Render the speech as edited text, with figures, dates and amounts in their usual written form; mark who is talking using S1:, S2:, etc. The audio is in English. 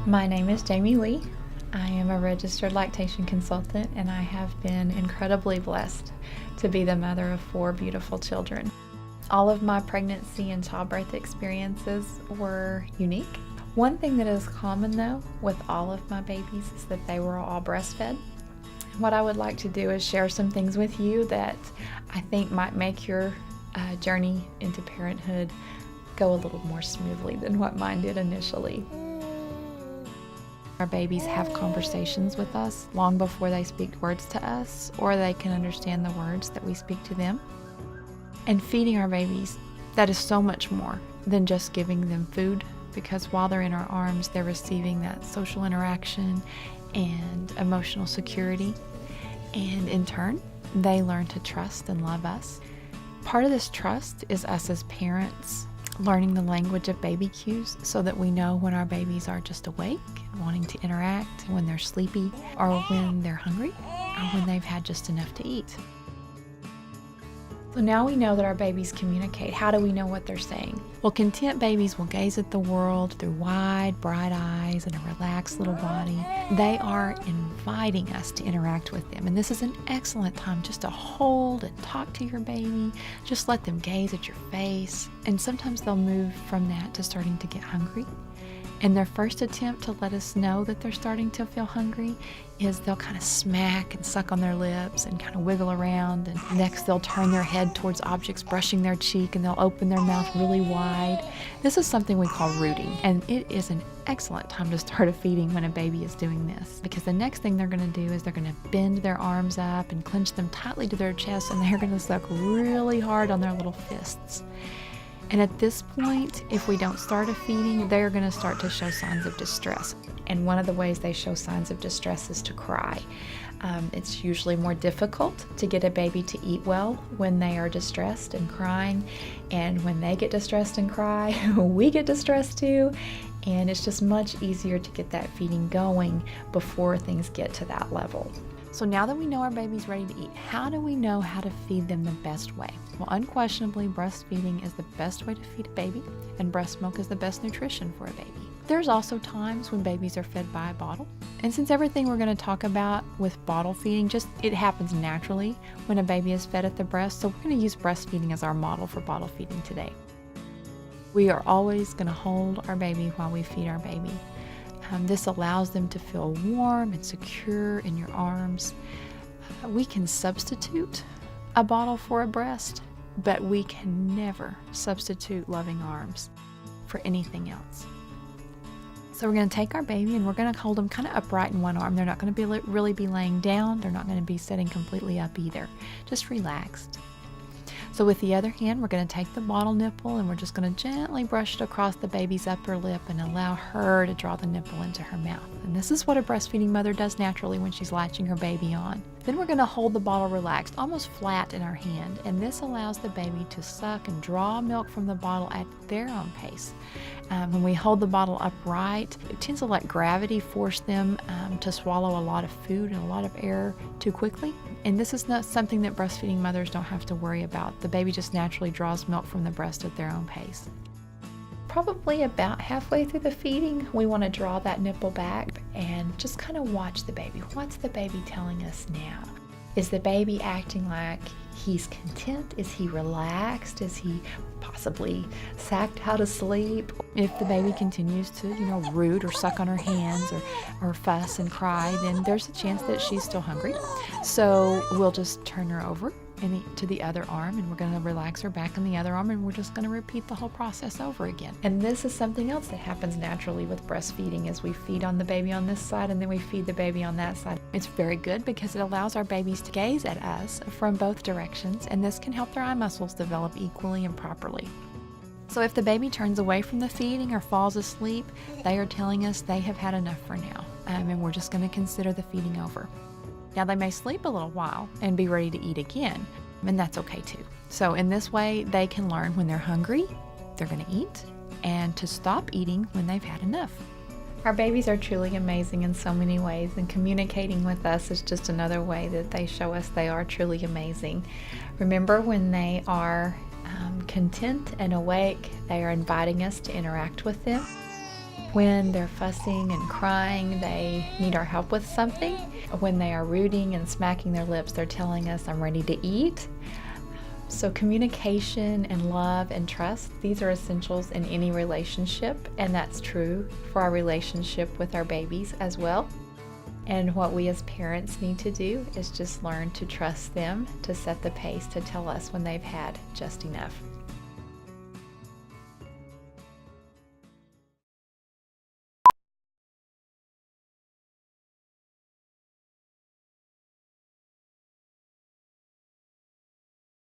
S1: My name is Jamie Lee. I am a registered lactation consultant, and I have been incredibly blessed to be the mother of 4 beautiful children. All of my pregnancy and childbirth experiences were unique. One thing that is common though with all of my babies is that they were all breastfed. What I would like to do is share some things with you that I think might make your journey into parenthood go a little more smoothly than what mine did initially. Our babies have conversations with us long before they speak words to us, or they can understand the words that we speak to them. And feeding our babies, that is so much more than just giving them food, because while they're in our arms, they're receiving that social interaction and emotional security. And in turn, they learn to trust and love us. Part of this trust is us as parents learning the language of baby cues so that we know when our babies are just awake, wanting to interact, when they're sleepy, or when they're hungry, or when they've had just enough to eat. So now we know that our babies communicate. How do we know what they're saying? Well, content babies will gaze at the world through wide, bright eyes and a relaxed little body. They are inviting us to interact with them. And this is an excellent time just to hold and talk to your baby. Just let them gaze at your face. And sometimes they'll move from that to starting to get hungry. And their first attempt to let us know that they're starting to feel hungry is they'll kind of smack and suck on their lips and kind of wiggle around. And next they'll turn their head towards objects brushing their cheek, and they'll open their mouth really wide. This is something we call rooting, and it is an excellent time to start a feeding when a baby is doing this, because the next thing they're going to do is they're going to bend their arms up and clench them tightly to their chest, and they're going to suck really hard on their little fists. And at this point, if we don't start a feeding, they're going to start to show signs of distress. And one of the ways they show signs of distress is to cry. It's usually more difficult to get a baby to eat well when they are distressed and crying. And when they get distressed and cry, we get distressed too. And it's just much easier to get that feeding going before things get to that level. So now that we know our baby's ready to eat, how do we know how to feed them the best way? Well, unquestionably, breastfeeding is the best way to feed a baby, and breast milk is the best nutrition for a baby. There's also times when babies are fed by a bottle. And since everything we're going to talk about with bottle feeding, it happens naturally when a baby is fed at the breast, so we're going to use breastfeeding as our model for bottle feeding today. We are always going to hold our baby while we feed our baby. This allows them to feel warm and secure in your arms. We can substitute a bottle for a breast, but we can never substitute loving arms for anything else. So we're going to take our baby and we're going to hold them kind of upright in one arm. They're not going to really be laying down. They're not going to be sitting completely up either. Just relaxed. So with the other hand, we're going to take the bottle nipple and we're just going to gently brush it across the baby's upper lip and allow her to draw the nipple into her mouth. And this is what a breastfeeding mother does naturally when she's latching her baby on. Then we're going to hold the bottle relaxed, almost flat in our hand, and this allows the baby to suck and draw milk from the bottle at their own pace. When we hold the bottle upright, it tends to let gravity force them to swallow a lot of food and a lot of air too quickly. And this is not something that breastfeeding mothers don't have to worry about. The baby just naturally draws milk from the breast at their own pace. Probably about halfway through the feeding, we want to draw that nipple back and just kind of watch the baby. What's the baby telling us now? Is the baby acting like he's content? Is he relaxed? Is he possibly sacked out of sleep? If the baby continues to, root or suck on her hands or fuss and cry, then there's a chance that she's still hungry. So we'll just turn her over to the other arm, and we're going to relax her back in the other arm, and we're just going to repeat the whole process over again. And this is something else that happens naturally with breastfeeding, as we feed on the baby on this side and then we feed the baby on that side. It's very good because it allows our babies to gaze at us from both directions, and this can help their eye muscles develop equally and properly. So if the baby turns away from the feeding or falls asleep, they are telling us they have had enough for now, and we're just going to consider the feeding over. Now they may sleep a little while and be ready to eat again, and that's okay too. So in this way, they can learn when they're hungry, they're going to eat, and to stop eating when they've had enough. Our babies are truly amazing in so many ways, and communicating with us is just another way that they show us they are truly amazing. Remember, when they are content and awake, they are inviting us to interact with them. When they're fussing and crying, they need our help with something. When they are rooting and smacking their lips, they're telling us, I'm ready to eat. So communication and love and trust, these are essentials in any relationship, and that's true for our relationship with our babies as well. And what we as parents need to do is just learn to trust them to set the pace to tell us when they've had just enough.